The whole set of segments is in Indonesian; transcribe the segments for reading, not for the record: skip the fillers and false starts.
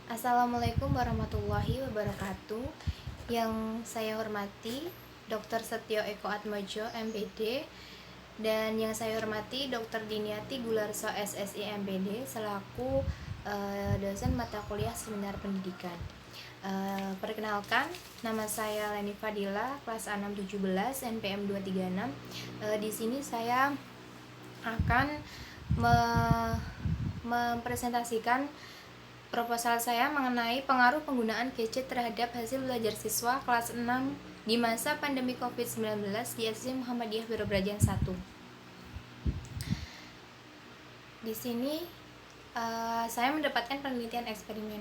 Assalamualaikum warahmatullahi wabarakatuh. Yang saya hormati Dr. Setio Eko Atmojo, MPD, dan yang saya hormati Dr. Diniati Gularso, SSI, MPD, selaku dosen mata kuliah Seminar Pendidikan. Perkenalkan, nama saya Leni Fadila, kelas A617, NPM 236. Di sini saya akan mempresentasikan proposal saya mengenai pengaruh penggunaan gadget terhadap hasil belajar siswa kelas 6 di masa pandemi COVID-19 di SD Muhammadiyah Wiro Brajan 1. Di sini saya mendapatkan penelitian eksperimen.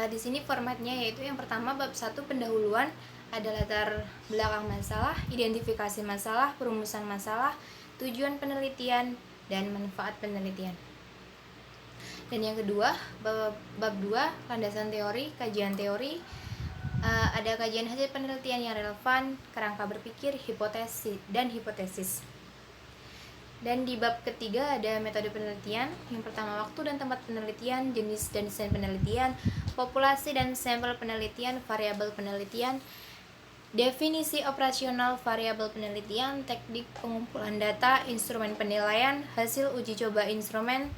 Di sini formatnya yaitu yang pertama bab 1 pendahuluan, ada latar belakang masalah, identifikasi masalah, perumusan masalah, tujuan penelitian, dan manfaat penelitian. Dan yang kedua, bab 2 landasan teori, kajian teori, ada kajian hasil penelitian yang relevan, kerangka berpikir, hipotesis. Dan di bab ketiga ada metode penelitian. Yang pertama, waktu dan tempat penelitian, jenis dan desain penelitian, populasi dan sampel penelitian, variabel penelitian, definisi operasional variabel penelitian, teknik pengumpulan data, instrumen penilaian, hasil uji coba instrumen,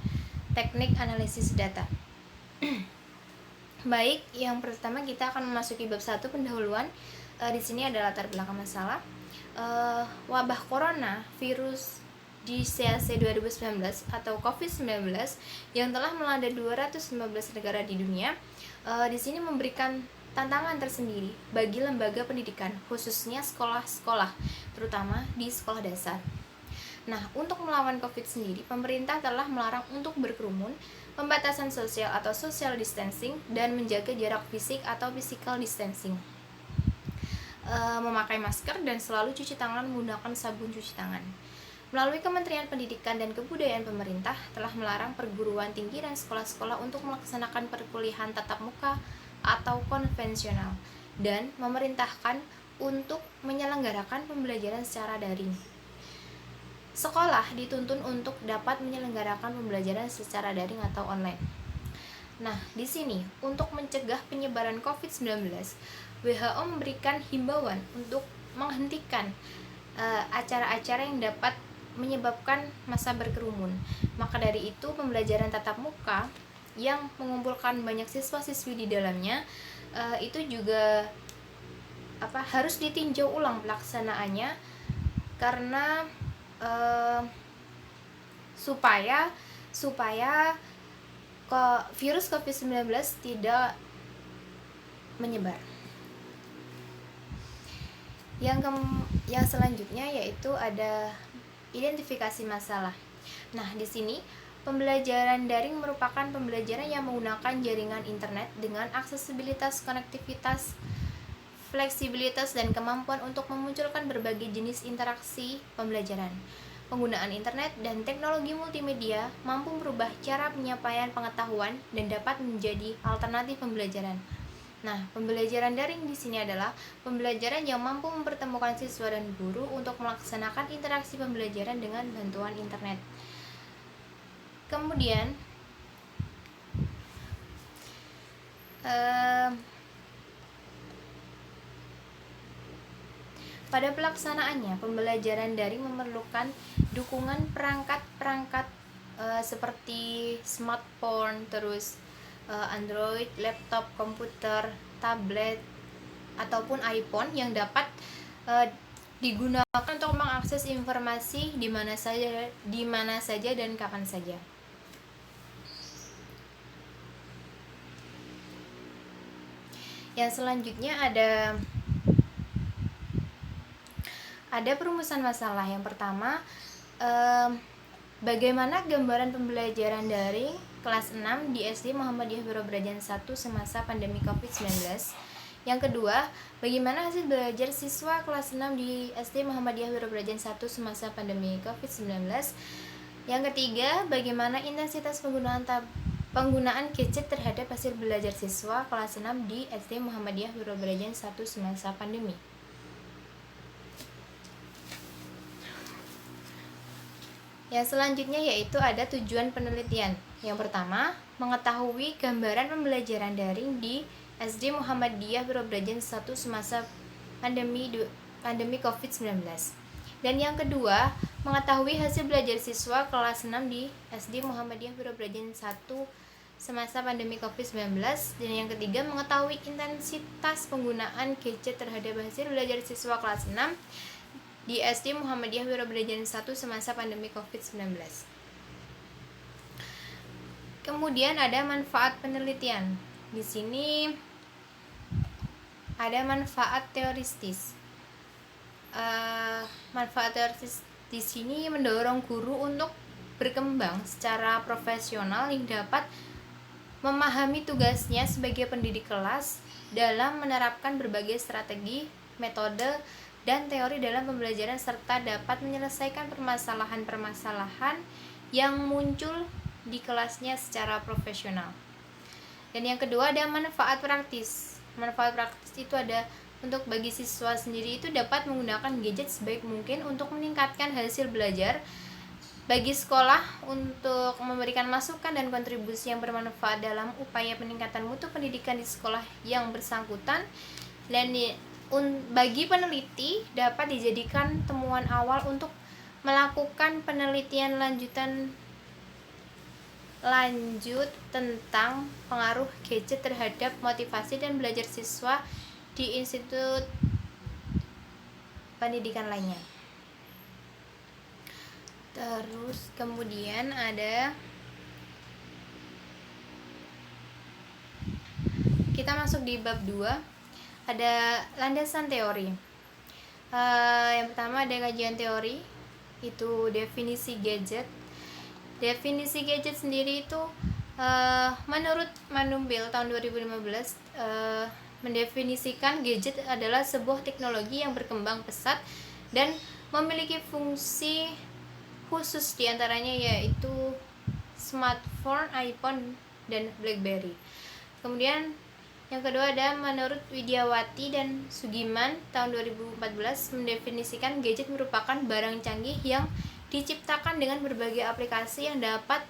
teknik analisis data. Baik, yang pertama kita akan memasuki bab 1 pendahuluan. Di sini ada latar belakang masalah. Wabah corona virus DCAC 2019 atau COVID-19 yang telah melanda 215 negara di dunia, di sini memberikan tantangan tersendiri bagi lembaga pendidikan, khususnya sekolah-sekolah, terutama di sekolah dasar. Nah, untuk melawan COVID sendiri, pemerintah telah melarang untuk berkerumun, pembatasan sosial atau social distancing, dan menjaga jarak fisik atau physical distancing, memakai masker, dan selalu cuci tangan menggunakan sabun cuci tangan. Melalui Kementerian Pendidikan dan Kebudayaan, pemerintah telah melarang perguruan tinggi dan sekolah-sekolah untuk melaksanakan perkuliahan tatap muka atau konvensional, dan memerintahkan untuk menyelenggarakan pembelajaran secara daring. Sekolah dituntun untuk dapat menyelenggarakan pembelajaran secara daring atau online. Nah, di sini untuk mencegah penyebaran COVID-19, WHO memberikan himbauan untuk menghentikan acara-acara yang dapat menyebabkan massa berkerumun. Maka dari itu, pembelajaran tatap muka yang mengumpulkan banyak siswa-siswi di dalamnya itu juga harus ditinjau ulang pelaksanaannya, karena supaya virus COVID-19 tidak menyebar. Yang selanjutnya yaitu ada identifikasi masalah. Nah, di sini pembelajaran daring merupakan pembelajaran yang menggunakan jaringan internet dengan aksesibilitas, konektivitas, fleksibilitas, dan kemampuan untuk memunculkan berbagai jenis interaksi pembelajaran. Penggunaan internet dan teknologi multimedia mampu merubah cara penyampaian pengetahuan dan dapat menjadi alternatif pembelajaran. Nah, pembelajaran daring di sini adalah pembelajaran yang mampu mempertemukan siswa dan guru untuk melaksanakan interaksi pembelajaran dengan bantuan internet. Kemudian, pada pelaksanaannya, pembelajaran daring memerlukan dukungan perangkat-perangkat seperti smartphone, terus Android, laptop, komputer, tablet, ataupun iPhone yang dapat digunakan untuk mengakses informasi di mana saja dan kapan saja. Yang selanjutnya ada perumusan masalah. Yang pertama, bagaimana gambaran pembelajaran daring kelas 6 di SD Muhammadiyah Wiro Brajan 1 semasa pandemi COVID-19. Yang kedua, bagaimana hasil belajar siswa kelas 6 di SD Muhammadiyah Wiro Brajan 1 semasa pandemi COVID-19. Yang ketiga, bagaimana intensitas penggunaan gadget terhadap hasil belajar siswa kelas 6 di SD Muhammadiyah Wiro Brajan 1 semasa pandemi. Yang selanjutnya yaitu ada tujuan penelitian. Yang pertama, mengetahui gambaran pembelajaran daring di SD Muhammadiyah Wirobrajan 1 semasa pandemi COVID-19. Dan yang kedua, mengetahui hasil belajar siswa kelas 6 di SD Muhammadiyah Wirobrajan 1 semasa pandemi COVID-19. Dan yang ketiga, mengetahui intensitas penggunaan gadget terhadap hasil belajar siswa kelas 6 di SD Muhammadiyah Wirobrajan 1 semasa pandemi COVID-19. Kemudian ada manfaat penelitian. Di sini ada manfaat teoristis. Manfaat teoristis di sini mendorong guru untuk berkembang secara profesional yang dapat memahami tugasnya sebagai pendidik kelas dalam menerapkan berbagai strategi, metode, dan teori dalam pembelajaran serta dapat menyelesaikan permasalahan-permasalahan yang muncul di kelasnya secara profesional. Dan yang kedua ada manfaat praktis. Manfaat praktis itu ada untuk bagi siswa sendiri itu dapat menggunakan gadget sebaik mungkin untuk meningkatkan hasil belajar. Bagi sekolah untuk memberikan masukan dan kontribusi yang bermanfaat dalam upaya peningkatan mutu pendidikan di sekolah yang bersangkutan. Dan bagi peneliti dapat dijadikan temuan awal untuk melakukan penelitian lanjut tentang pengaruh gadget terhadap motivasi dan belajar siswa di institut pendidikan lainnya. Terus kemudian kita masuk di bab 2, ada landasan teori. Yang pertama ada kajian teori, itu definisi gadget. Definisi gadget sendiri itu menurut Manumbil tahun 2015 mendefinisikan gadget adalah sebuah teknologi yang berkembang pesat dan memiliki fungsi khusus diantaranya yaitu smartphone, iPhone, dan BlackBerry. Kemudian yang kedua ada menurut Widiawati dan Sugiman tahun 2014 mendefinisikan gadget merupakan barang canggih yang diciptakan dengan berbagai aplikasi yang dapat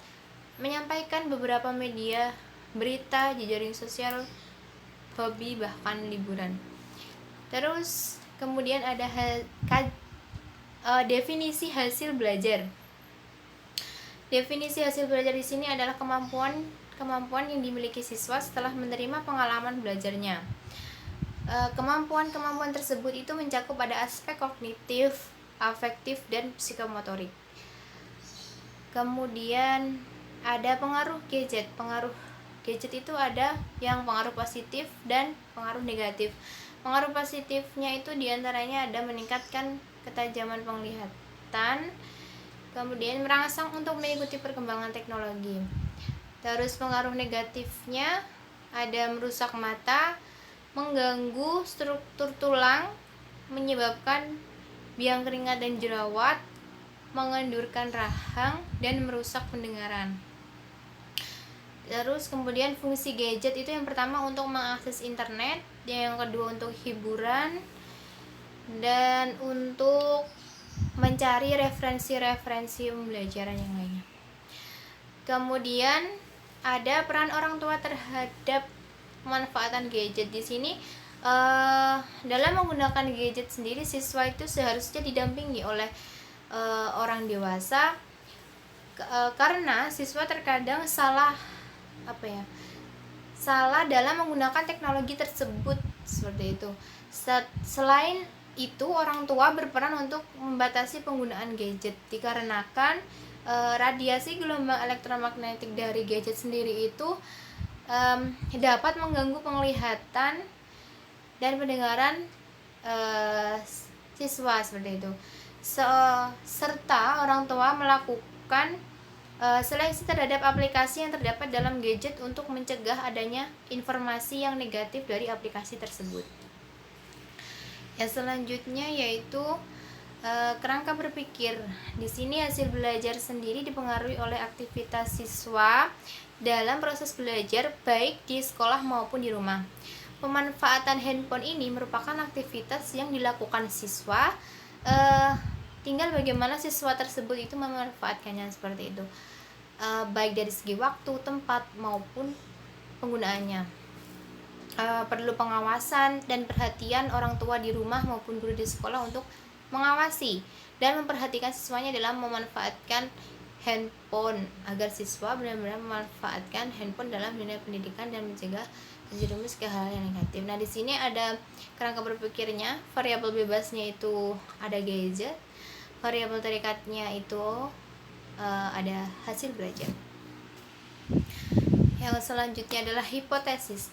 menyampaikan beberapa media, berita, jejaring sosial, hobi, bahkan liburan. Terus kemudian ada definisi hasil belajar. Definisi hasil belajar di sini adalah kemampuan yang dimiliki siswa setelah menerima pengalaman belajarnya. Kemampuan tersebut itu mencakup pada aspek kognitif, afektif, dan psikomotorik. Kemudian ada pengaruh gadget. Pengaruh gadget itu ada yang pengaruh positif dan pengaruh negatif. Pengaruh positifnya itu diantaranya ada meningkatkan ketajaman penglihatan, kemudian merangsang untuk mengikuti perkembangan teknologi. Terus pengaruh negatifnya ada merusak mata, mengganggu struktur tulang, menyebabkan biang keringat dan jerawat, mengendurkan rahang, dan merusak pendengaran. Terus kemudian fungsi gadget itu yang pertama untuk mengakses internet, yang kedua untuk hiburan, dan untuk mencari referensi pembelajaran yang lainnya. Kemudian ada peran orang tua terhadap pemanfaatan gadget. Di sini dalam menggunakan gadget sendiri, siswa itu seharusnya didampingi oleh orang dewasa, karena siswa terkadang salah dalam menggunakan teknologi tersebut, seperti itu. Selain itu, orang tua berperan untuk membatasi penggunaan gadget dikarenakan radiasi gelombang elektromagnetik dari gadget sendiri itu dapat mengganggu penglihatan dan pendengaran siswa, seperti itu. Serta orang tua melakukan seleksi terhadap aplikasi yang terdapat dalam gadget untuk mencegah adanya informasi yang negatif dari aplikasi tersebut. Yang selanjutnya yaitu kerangka berpikir. Di sini hasil belajar sendiri dipengaruhi oleh aktivitas siswa dalam proses belajar baik di sekolah maupun di rumah. Pemanfaatan handphone ini merupakan aktivitas yang dilakukan siswa, tinggal bagaimana siswa tersebut itu memanfaatkannya, seperti itu. baik dari segi waktu, tempat maupun penggunaannya. Perlu pengawasan dan perhatian orang tua di rumah maupun guru di sekolah untuk mengawasi dan memperhatikan siswanya dalam memanfaatkan handphone, agar siswa benar-benar memanfaatkan handphone dalam dunia pendidikan dan mencegah terjerumus ke hal yang negatif. Nah, di sini ada kerangka berpikirnya. Variabel bebasnya itu ada gadget, variabel terikatnya itu ada hasil belajar. Yang selanjutnya adalah hipotesis.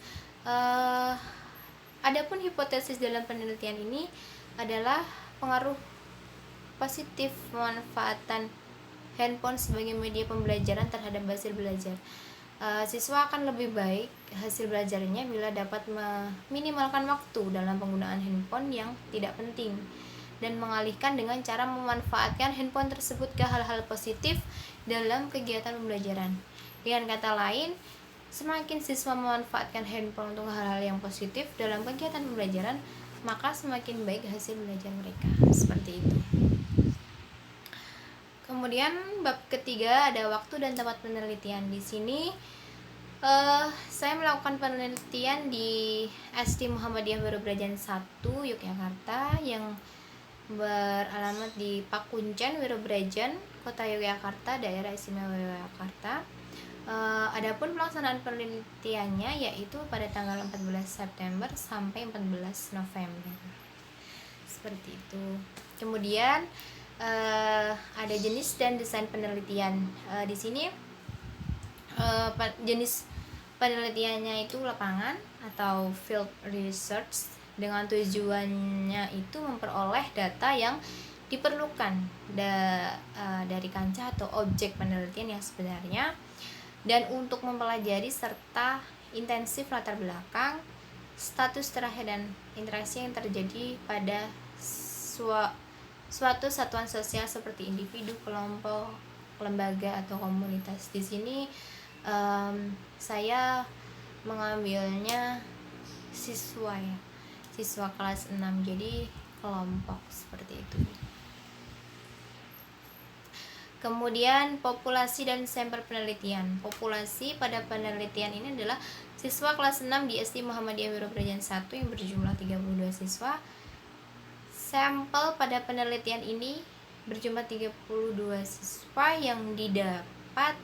Adapun hipotesis dalam penelitian ini adalah pengaruh positif pemanfaatan handphone sebagai media pembelajaran terhadap hasil belajar. Siswa akan lebih baik hasil belajarnya bila dapat meminimalkan waktu dalam penggunaan handphone yang tidak penting dan mengalihkan dengan cara memanfaatkan handphone tersebut ke hal-hal positif dalam kegiatan pembelajaran. Dengan kata lain, semakin siswa memanfaatkan handphone untuk hal-hal yang positif dalam kegiatan pembelajaran, maka semakin baik hasil belajar mereka. Seperti itu. Kemudian bab ketiga ada waktu dan tempat penelitian. Di sini saya melakukan penelitian di SD Muhammadiyah Wirobrajan 1 Yogyakarta yang beralamat di Pakuncen, Wirobrajan, Kota Yogyakarta, Daerah Istimewa Yogyakarta. Adapun pelaksanaan penelitiannya yaitu pada tanggal 14 September sampai 14 November. Seperti itu. Kemudian ada jenis dan desain penelitian. Di sini jenis penelitiannya itu lapangan atau field research, dengan tujuannya itu memperoleh data yang diperlukan dari kancah atau objek penelitian yang sebenarnya, dan untuk mempelajari serta intensif latar belakang, status terakhir dan interaksi yang terjadi pada suatu satuan sosial seperti individu, kelompok, lembaga atau komunitas. Di sini saya mengambilnya siswa kelas 6, jadi kelompok seperti itu. Kemudian populasi dan sampel penelitian. Populasi pada penelitian ini adalah siswa kelas 6 di SD Muhammadiyah Wirobrajan 1 yang berjumlah 32 siswa. Sampel pada penelitian ini berjumlah 32 siswa yang didapat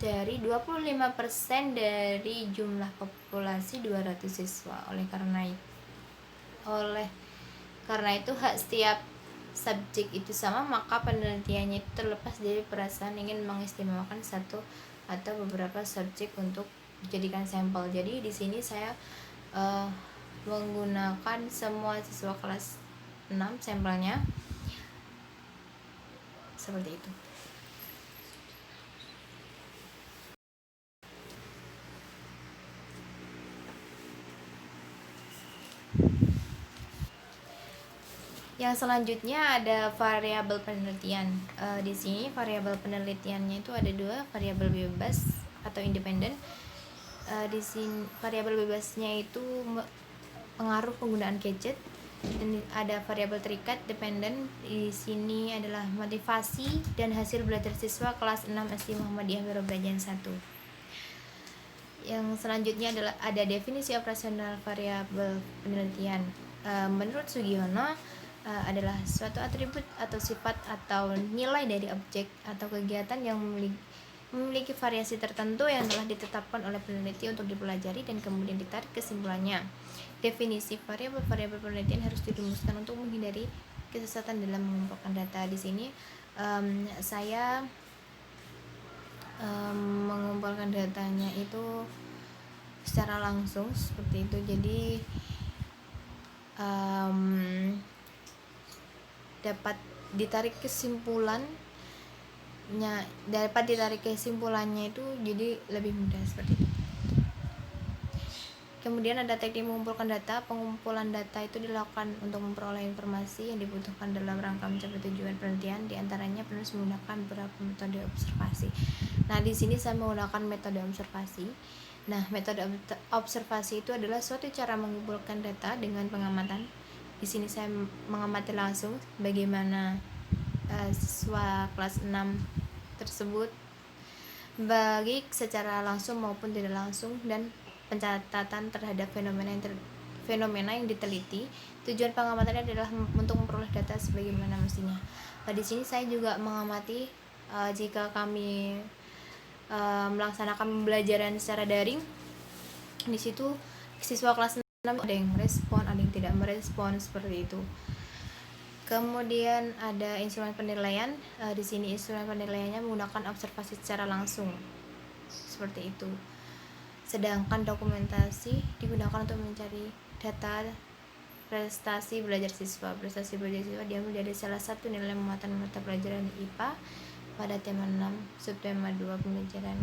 dari 25% dari jumlah populasi 200 siswa. Oleh karena itu hak setiap subjek itu sama, maka penelitiannya itu terlepas dari perasaan ingin mengistimewakan satu atau beberapa subjek untuk dijadikan sampel. Jadi di sini saya menggunakan semua siswa kelas 6 sampelnya seperti itu. Yang selanjutnya ada variabel penelitian. Di sini variabel penelitiannya itu ada dua, variabel bebas atau independen. Di sini variabel bebasnya itu pengaruh penggunaan gadget, dan ada variabel terikat dependen. Di sini adalah motivasi dan hasil belajar siswa kelas 6 SD Muhammadiyah Wirobrajan 1. Yang selanjutnya adalah ada definisi operasional variabel penelitian. Menurut Sugiono, adalah suatu atribut atau sifat atau nilai dari objek atau kegiatan yang memiliki variasi tertentu yang telah ditetapkan oleh peneliti untuk dipelajari dan kemudian ditarik kesimpulannya. Definisi variabel penelitian harus dirumuskan untuk menghindari kesesatan dalam mengumpulkan data. Di sini saya mengumpulkan datanya itu secara langsung seperti itu. Jadi dapat ditarik kesimpulannya itu jadi lebih mudah seperti itu. Kemudian ada teknik mengumpulkan data. Pengumpulan data itu dilakukan untuk memperoleh informasi yang dibutuhkan dalam rangka mencapai tujuan penelitian. Di antaranya penulis menggunakan beberapa metode observasi. Nah, di sini saya menggunakan metode observasi. Nah, metode observasi itu adalah suatu cara mengumpulkan data dengan pengamatan. Di sini saya mengamati langsung bagaimana siswa kelas 6 tersebut, baik secara langsung maupun tidak langsung, dan pencatatan terhadap fenomena yang diteliti. Tujuan pengamatannya adalah untuk memperoleh data sebagaimana mestinya. Di sini saya juga mengamati jika kami melaksanakan pembelajaran secara daring, di situ siswa kelas 6 ada yang merespon, ada yang tidak merespon, seperti itu. Kemudian ada instrumen penilaian. Di sini instrumen penilaiannya menggunakan observasi secara langsung, seperti itu. Sedangkan dokumentasi digunakan untuk mencari data prestasi belajar siswa. Prestasi belajar siswa diambil dari salah satu nilai muatan mata pelajaran IPA pada tema 6 subtema 2 pembelajaran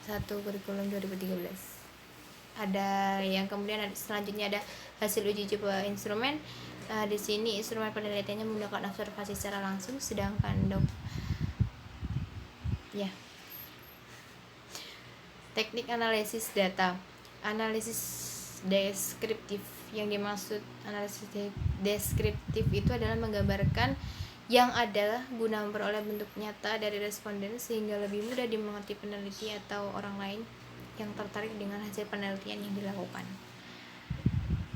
1 kurikulum 2013. Ada yang kemudian selanjutnya ada hasil uji coba instrumen. Di sini instrumen penelitiannya menggunakan observasi secara langsung, sedangkan teknik analisis data. Analisis deskriptif. Yang dimaksud analisis deskriptif itu adalah menggambarkan yang ada guna memperoleh bentuk nyata dari responden sehingga lebih mudah dimengerti peneliti atau orang lain yang tertarik dengan hasil penelitian yang dilakukan.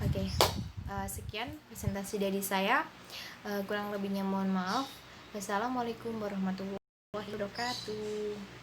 Oke, sekian presentasi dari saya. Kurang lebihnya mohon maaf. Wassalamualaikum warahmatullahi wabarakatuh.